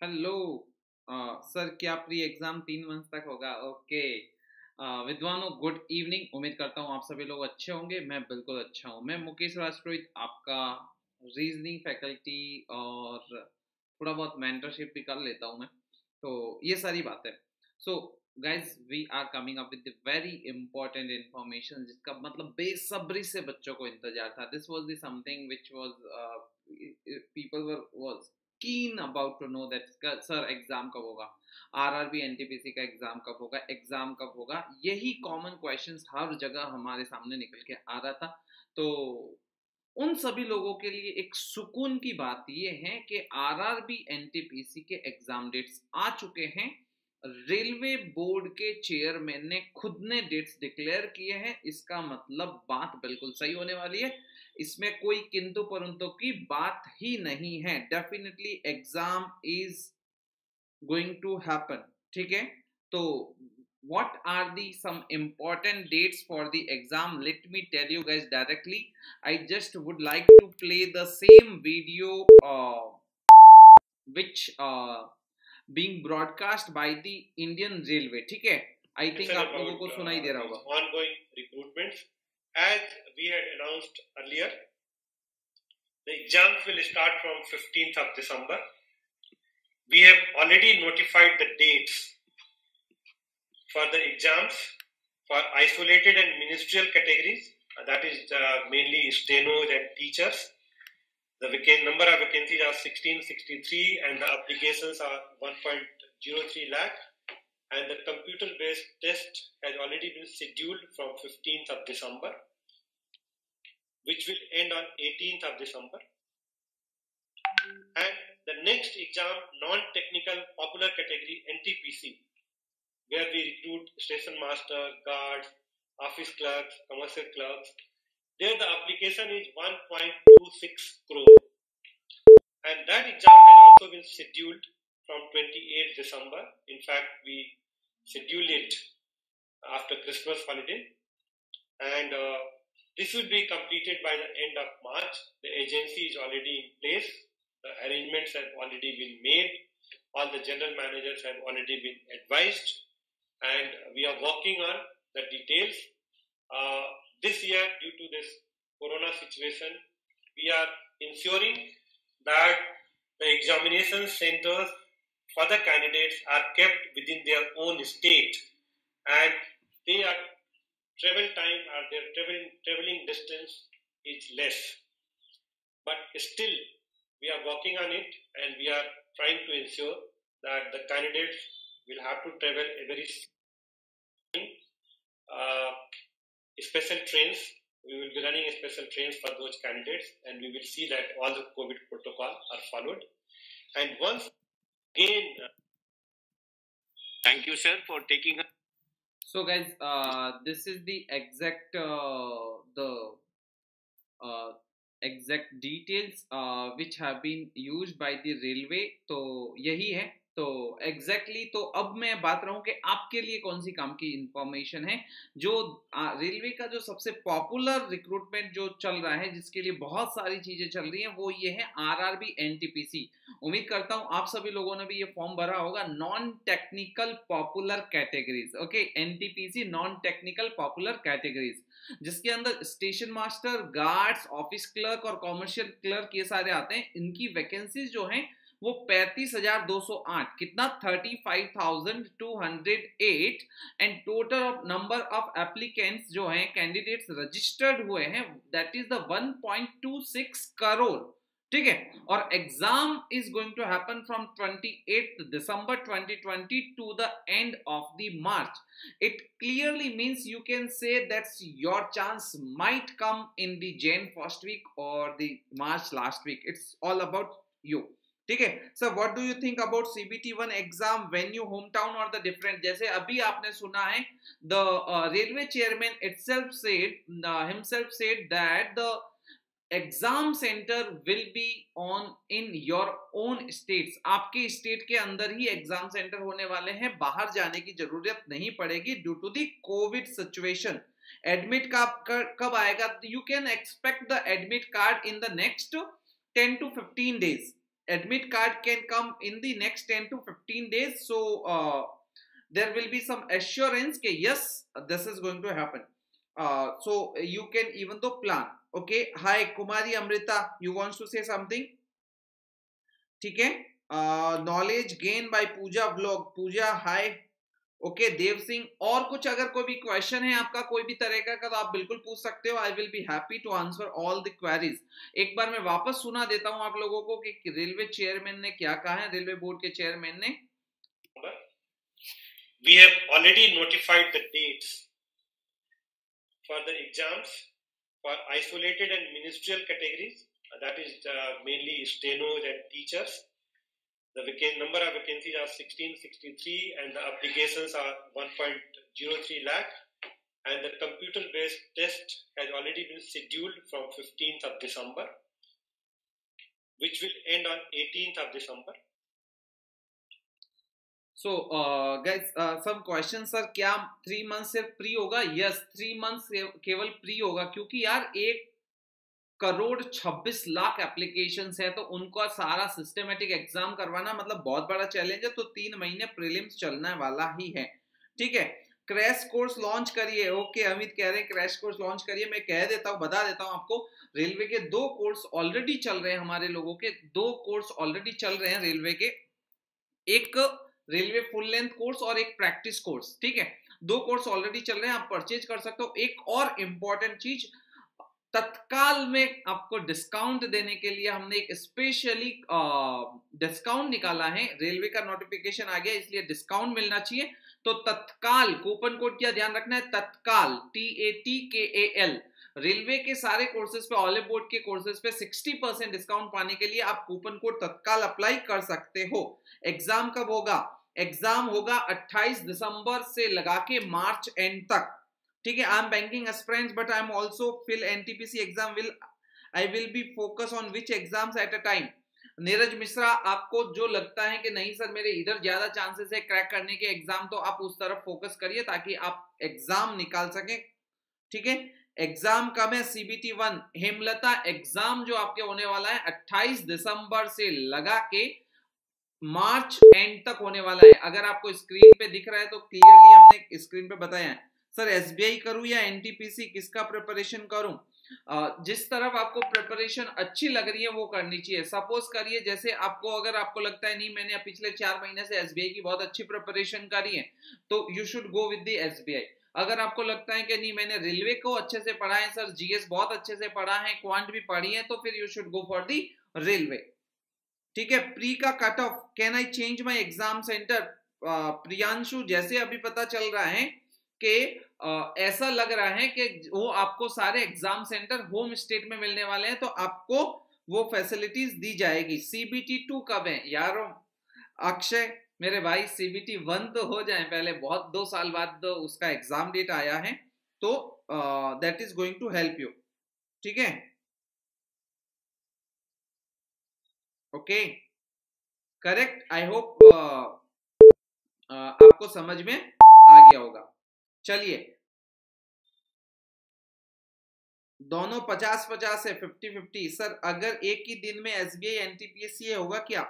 Hello. Sir, क्या pre exam 3 month तक होगा? ओके। विद्वानों, गुड इवनिंग। उम्मीद करता हूँ आप सभी लोग अच्छे होंगे। मैं बिल्कुल अच्छा हूँ। मैं मुकेश राजपुरोहित, आपका रीजनिंग फैकल्टी और थोड़ा बहुत मेंटरशिप भी कर लेता हूँ मैं, तो ये सारी बातें। So guys, we are coming up with very important information, जिसका मतलब बेसब्री से बच्चों को इंतजार था। This was the something which was people was keen about to know that sir exam कब होगा, आरआरबी एनटीपीसी का एग्जाम कब होगा। यही कॉमन क्वेश्चंस हर जगह हमारे सामने निकल के आ रहा था। तो उन सभी लोगों के लिए एक सुकून की बात यह है कि आरआरबी एनटीपीसी के एग्जाम डेट्स आ चुके हैं। रेलवे बोर्ड के चेयरमैन ने खुद ने डेट्स डिक्लेयर किए हैं। इसका मतलब बात बिल्कुल सही होने वाली है। इसमें कोई किंतु परंतु की बात ही नहीं है। Definitely exam is going to happen. ठीक है, तो what are the some important dates for the exam? Let me tell you guys directly. I just would like to play the same video which being broadcast by the Indian Railway. ठीक है, I think आप लोगों को सुनाई दे रहा होगा। Ongoing recruitments, as we had announced earlier, the exams will start from 15th of December. We have already notified the dates for the exams for isolated and ministerial categories. That is mainly stenos and teachers. The number of vacancies are 1663 and the applications are 1.03 lakh. And the computer-based test has already been scheduled from 15th of December, which will end on 18th of December. And the next exam, non-technical popular category NTPC, where we recruit station master, guards, office clerks, commercial clerks. There the application is 1.26 crore. And that exam has also been scheduled from 28th December. In fact, we schedule it after Christmas holiday, and this will be completed by the end of March. The agency is already in place. The arrangements have already been made. All the general managers have already been advised, and we are working on the details. This year, due to this corona situation, we are ensuring that the examination centers for the candidates are kept within their own state, and their travel time or their traveling distance is less. But still, we are working on it, and we are trying to ensure that the candidates will have to travel a very special trains. We will be running special trains for those candidates, and we will see that all the COVID protocols are followed. And once again, thank you, sir, for taking. So, guys, this is the exact exact details which have been used by the railway. तो यही है। तो exactly तो अब मैं बात रहा हूँ कि आपके लिए कौन सी काम की इंफॉर्मेशन है। जो रेलवे का जो सबसे पॉपुलर रिक्रूटमेंट जो चल रहा है, जिसके लिए बहुत सारी चीजें चल रही हैं, वो ये है आरआरबी एनटीपीसी। उम्मीद करता हूँ आप सभी लोगों ने भी ये फॉर्म भरा होगा। Non technical popular categories, okay, NTPC non technical popular categories, जिसके अंदर station master, guards, office clerk और कॉमर्शियल क्लर्क ये सारे आते हैं। इनकी वैकेंसीज जो हैं वो 35,208, कितना 35,208, and total of number of applicants जो हैं, कैंडिडेट्स रजिस्टर्ड हुए हैं, दैट इज द 1.26 करोड़। ठीक है, और exam is going to happen from 28 December 2020 to the end of the March. It clearly means you can say that your chance might come in the Jan first week or the March last week. It's all about you. ठीक है sir, what do you think about CBT1 exam, venue, home town और the different? जैसे अभी आपने सुना है, the railway chairman himself said that the exam center will be on in your own states. आपके state के अंदर ही एग्जाम सेंटर होने वाले हैं, बाहर जाने की जरूरत नहीं पड़ेगी due to the covid situation. Admit card कब आएगा? You can expect the admit card in the next 10 to 15 days. admit card can come in the next 10 to 15 days. So there will be some assurance that yes, this is going to happen. So you can even though plan. Okay. Hi, Kumari Amrita. You want to say something? ठीक है. Knowledge gain by Pooja vlog. Pooja, hi. Okay Dev Singh, और कुछ अगर कोई भी question है आपका कोई भी तरह का तो आप बिल्कुल पूछ सकते हो. I will be happy to answer all the queries. एक बार मैं वापस सुना देता हूं आप लोगों को कि रेलवे चेयरमैन ने क्या कहा है. रेलवे बोर्ड के चेयरमैन ने, we have already notified the dates for the exams for isolated and ministerial categories, that is mainly stenos and teachers. The number of vacancies are 1663 and the applications are 1.03 lakh, and the computer based test has already been scheduled from 15th of December, which will end on 18th of December. So guys, some questions. Sir क्या 3 months सिर्फ pre होगा? Yes, 3 months केवल pre होगा, क्योंकि यार 1,26,00,000 applications है, तो उनका सारा सिस्टमेटिक एग्जाम करवाना मतलब बहुत बड़ा चैलेंज है. तो 3 महीने प्रीलिम्स चलने वाला ही है. ठीक है. क्रैश कोर्स लॉन्च करिए. ओके, अमित कह रहे हैं क्रैश कोर्स लॉन्च करिए. मैं कह देता हूं, बता देता हूं आपको, रेलवे के 2 कोर्स ऑलरेडी चल रहे हैं. हमारे लोगों के 2 कोर्स ऑलरेडी चल रहे हैं रेलवे के. एक रेलवे फुल लेंथ कोर्स और एक प्रैक्टिस कोर्स. ठीक है, 2 कोर्स ऑलरेडी चल रहे हैं, आप परचेज कर सकते हो. एक और इंपॉर्टेंट चीज, तत्काल में आपको डिस्काउंट देने के लिए हमने एक स्पेशली डिस्काउंट निकाला है. रेलवे का नोटिफिकेशन आ गया, इसलिए डिस्काउंट मिलना चाहिए. तो तत्काल कूपन कोड क्या ध्यान रखना है, तत्काल TATKAL. रेलवे के सारे कोर्सेज पे, ऑल बोर्ड के कोर्सेज पे 60% डिस्काउंट पाने के लिए आप कूपन कोड तत्काल अप्लाई कर सकते हो. एग्जाम कब होगा? एग्जाम होगा 28 दिसंबर से लगा के मार्च एंड तक. ठीक है. I am banking aspirants but I am also fill NTPC exam. I will be focus on which exams at a time. Neeraj Mishra, आपको जो लगता है कि नहीं सर मेरे इधर ज्यादा चांसेस है क्रैक करने के एग्जाम, तो आप उस तरफ फोकस करिए ताकि आप एग्जाम निकाल सकें. ठीक है. एग्जाम कब है? CBT 1. हेमलता, एग्जाम जो आपके होने वाला है 28 दिसंबर से लगा के मार्च एंड तक होने वाला है. अगर आपको स्क्रीन पे दिख रहा है तो क्लियरली हमने स्क्रीन पे बताया है. सर SBI करूं या NTPC, किसका प्रिपरेशन करूं? जिस तरफ आपको प्रिपरेशन अच्छी लग रही है वो करनी चाहिए. सपोज करिए जैसे आपको, अगर आपको लगता है नहीं मैंने पिछले 4 महीने से SBI की बहुत अच्छी प्रिपरेशन करी है, तो you should go with the SBI. अगर आपको लगता है कि नहीं मैंने रेलवे को अच्छे से पढ़ा है सर, GS बहुत अच्छे से पढ़ा है, क्वांट भी पढ़ी है, तो फिर you should go for the railway. ठीक है. प्री का cut off, can I change my exam centre? Priyanshu, जैसे अभी पता चल रहा है कि ऐसा लग रहा है कि वो आपको सारे एग्जाम सेंटर होम स्टेट में मिलने वाले हैं, तो आपको वो फैसिलिटीज दी जाएगी. CBT 2 कब है यारों? अक्षय मेरे भाई, CBT 1 तो हो जाए पहले, बहुत 2 साल बाद उसका एग्जाम डेट आया है, तो that is going to help you. ठीक है. Okay, correct. आई होप आपको समझ में आ गया होगा. चलिए, दोनों 50-50 है, 50-50. सर अगर एक ही दिन में SBI NTPC होगा क्या?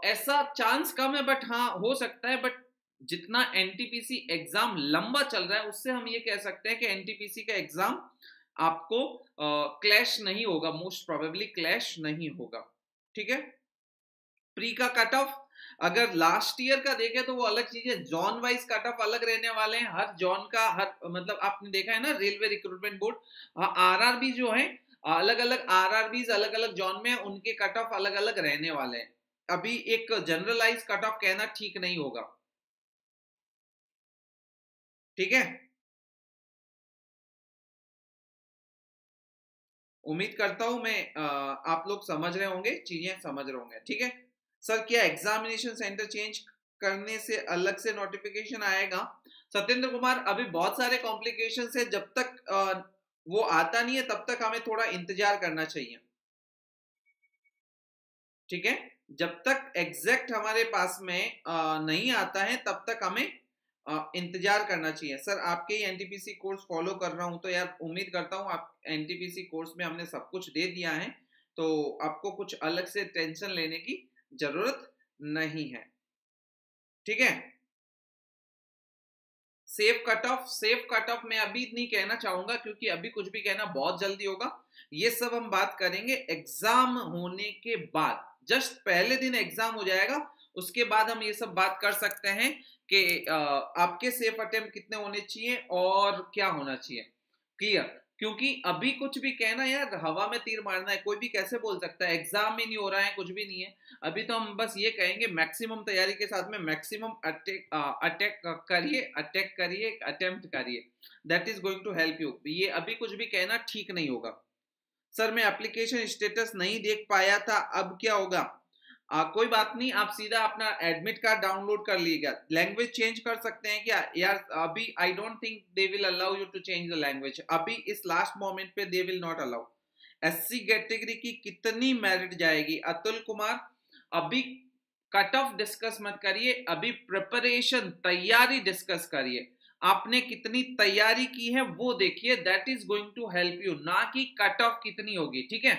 ऐसा चांस कम है, बट हाँ हो सकता है. बट जितना NTPC एग्जाम लंबा चल रहा है उससे हम ये कह सकते हैं कि NTPC का एग्जाम आपको क्लैश नहीं होगा, मोस्ट प्रोबेबली क्लैश नहीं होगा. ठीक है. प्री का कट ऑफ अगर लास्ट ईयर का देखें तो वो अलग चीज है. जॉन वाइज कट ऑफ अलग रहने वाले हैं. हर जॉन का मतलब आपने देखा है ना, रेलवे रिक्रूटमेंट बोर्ड RRB जो है, अलग अलग RRBs अलग अलग जॉन में, उनके कट ऑफ अलग अलग रहने वाले हैं. अभी एक जनरलाइज कट ऑफ कहना ठीक नहीं होगा. ठीक है. उम्मीद करता हूं मैं आप लोग समझ रहे होंगे, चीजें समझ रहे होंगे. ठीक है. सर क्या एग्जामिनेशन सेंटर चेंज करने से अलग से नोटिफिकेशन आएगा? सत्येंद्र कुमार, अभी बहुत सारे कॉम्प्लिकेशन है, जब तक वो आता नहीं है तब तक हमें थोड़ा इंतजार करना चाहिए. ठीक है. जब तक एग्जैक्ट हमारे पास में नहीं आता है तब तक हमें इंतजार करना चाहिए. सर आपके ही NTPC कोर्स फॉलो कर रहा हूं, तो यार उम्मीद करता हूं आप NTPC कोर्स में हमने सब कुछ दे दिया है. तो आपको कुछ अलग से टेंशन लेने की जरूरत नहीं है, ठीक है। सेफ कट ऑफ मैं अभी नहीं कहना चाहूंगा क्योंकि अभी कुछ भी कहना बहुत जल्दी होगा। ये सब हम बात करेंगे एग्जाम होने के बाद, जस्ट पहले दिन एग्जाम हो जाएगा, उसके बाद हम ये सब बात कर सकते हैं कि आपके सेफ अटेम्प्ट कितने होने चाहिए और क्या होना चाहिए, क्लियर। क्योंकि अभी कुछ भी कहना यार, हवा में तीर मारना है, कोई भी कैसे बोल सकता है एग्जाम में नहीं हो रहा है, कुछ भी नहीं है। अभी तो हम बस ये कहेंगे मैक्सिमम तैयारी के साथ में मैक्सिमम अटैक करिए, अटेम्प्ट करिए, that is going to help you. ये अभी कुछ भी कहना ठीक नहीं होगा। सर मैं एप्लीकेशन स्टेटस नहीं देख पाया था, अब क्या होगा? कोई बात नहीं, आप सीधा अपना एडमिट कार्ड डाउनलोड कर लीजिएगा। लैंग्वेज चेंज कर सकते हैं क्या यार? अभी I don't think they will allow you to change the language, अभी इस लास्ट मोमेंट पे they will not allow. SC category की कितनी मेरिट जाएगी? अतुल कुमार अभी कट ऑफ डिस्कस मत करिए, अभी प्रिपरेशन तैयारी डिस्कस करिए। आपने कितनी तैयारी की है वो देखिए, that is going to help you, ना कि कट ऑफ कितनी होगी, ठीक है।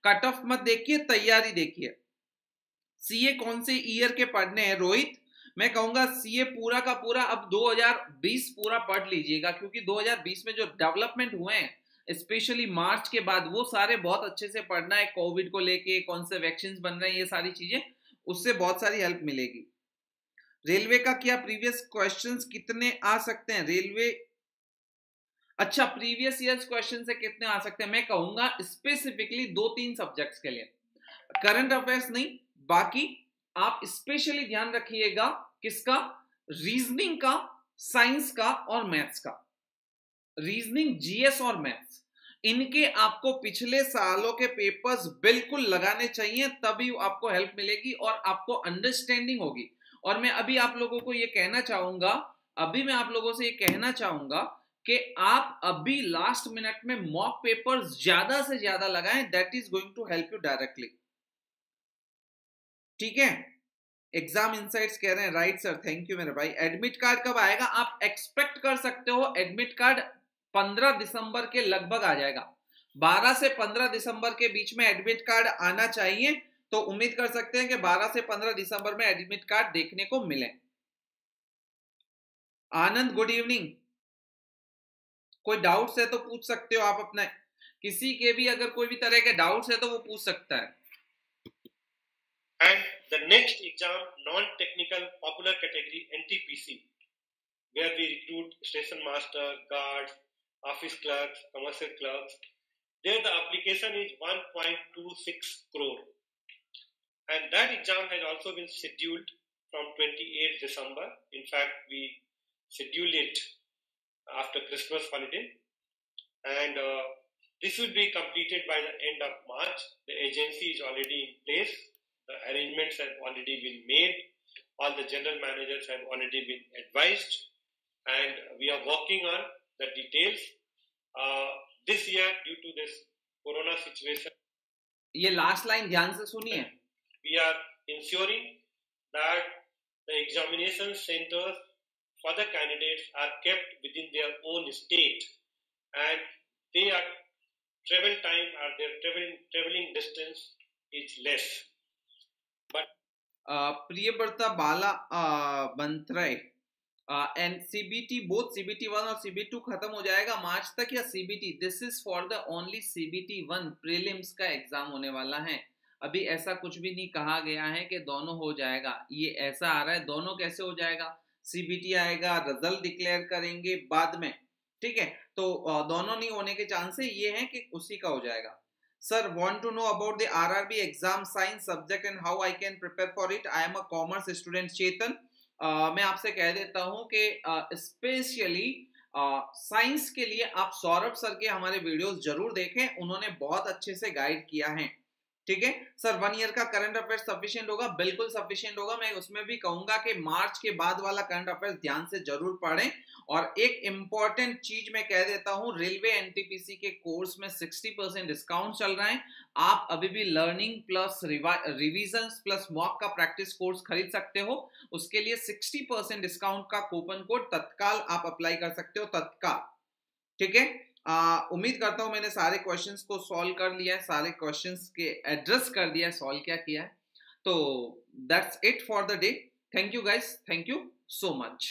कट ऑफ मत देखिए, तैयारी देखिए। सीए कौन से ईयर के पढ़ने हैं रोहित? मैं कहूंगा सीए पूरा का पूरा अब 2020 पूरा पढ़ लीजिएगा, क्योंकि 2020 में जो डेवलपमेंट हुए हैं स्पेशली मार्च के बाद, वो सारे बहुत अच्छे से पढ़ना है। कोविड को लेके कौन से वैक्सीन बन रहे हैं, ये सारी चीजें, उससे बहुत सारी हेल्प मिलेगी। रेलवे का क्या प्रीवियस क्वेश्चंस कितने आ सकते हैं? रेलवे अच्छा, प्रीवियस ईयर्स क्वेश्चन से कितने आ सकते हैं? मैं कहूंगा स्पेसिफिकली 2-3 सब्जेक्ट्स के लिए, करंट अफेयर्स नहीं, बाकी आप स्पेशली ध्यान रखिएगा किसका? रीजनिंग का, साइंस का और मैथ्स का। रीजनिंग, जीएस और मैथ्स, इनके आपको पिछले सालों के पेपर्स बिल्कुल लगाने चाहिए, तभी आपको हेल्प मिलेगी और आपको अंडरस्टैंडिंग होगी। और मैं अभी आप लोगों को ये कहना चाहूंगा, अभी मैं आप लोगों से ये कहना चाहूंगा कि आप अभी लास्ट मिनट में मॉक पेपर्स ज्यादा से ज्यादा लगाएं, that is going to help you directly, ठीक है। एग्जाम इनसाइट्स कह रहे हैं, राइट सर, थैंक यू मेरे भाई। एडमिट कार्ड कब आएगा? आप एक्सपेक्ट कर सकते हो एडमिट कार्ड 15 दिसंबर के लगभग आ जाएगा। 12 से 15 दिसंबर के बीच में एडमिट कार्ड आना चाहिए, तो उम्मीद कर सकते हैं कि 12 से 15 दिसंबर में एडमिट कार्ड देखने को मिले। आनंद गुड इवनिंग। कोई डाउट्स है तो पूछ सकते हो आप अपने, किसी के भी अगर कोई भी तरह के डाउट्स है तो वो पूछ सकता है। And the next exam, non-technical popular category NTPC, where we recruit station master, guards, office clerks, commercial clerks. There the application is 1.26 crore. And that exam has also been scheduled from 28th December. In fact, we scheduled it after Christmas holiday. And this will be completed by the end of March. The agency is already in place. The arrangements have already been made. All the general managers have already been advised. And we are working on the details. This year, due to this corona situation, ये last line ध्यान से सुनिए। We are ensuring that the examination centers for the candidates are kept within their own state, and their travel time or their traveling distance is less. But प्रियव्रता बाला बंत्रय and CBT, both CBT 1 और CBT 2 खत्म हो जाएगा मार्च तक, या CBT? This is for the only CBT 1 prelims का एग्जाम होने वाला है। अभी ऐसा कुछ भी नहीं कहा गया है कि दोनों हो जाएगा, ये ऐसा आ रहा है। दोनों कैसे हो जाएगा? सीबीटी आएगा, रिजल्ट डिक्लेयर करेंगे बाद में, ठीक है। तो दोनों नहीं होने के चांसेस ये हैं कि उसी का हो जाएगा। Sir want to know about the RRB exam science subject and how I can prepare for it. I am a commerce student. Chetan, मैं आपसे कह देता हूं कि स्पेशली साइंस के लिए आप सौरभ सर के हमारे वीडियोस जरूर देखें, उन्होंने बहुत अच्छे से गाइड किया है, ठीक है। सर 1 ईयर का करंट अफेयर्स सफिशिएंट होगा? बिल्कुल सफिशिएंट होगा। मैं उसमें भी कहूंगा कि मार्च के बाद वाला करंट अफेयर्स ध्यान से जरूर पढ़ें। और एक इंपॉर्टेंट चीज मैं कह देता हूं, रेलवे एनटीपीसी के कोर्स में 60% डिस्काउंट चल रहा है। आप अभी भी learning plus revision plus mock का प्रैक्टिस कोर्स खरीद सकते हो। उसके लिए 60% डिस्काउंट का कूपन कोड तत्काल आप अप्लाई कर सकते हो, तत्काल, ठीक है। उम्मीद करता हूँ मैंने सारे क्वेश्चंस को सॉल्व कर लिया है, सारे क्वेश्चंस के एड्रेस कर दिया है, सॉल्व क्या किया है. तो that's it for the day. Thank you guys, thank you so much.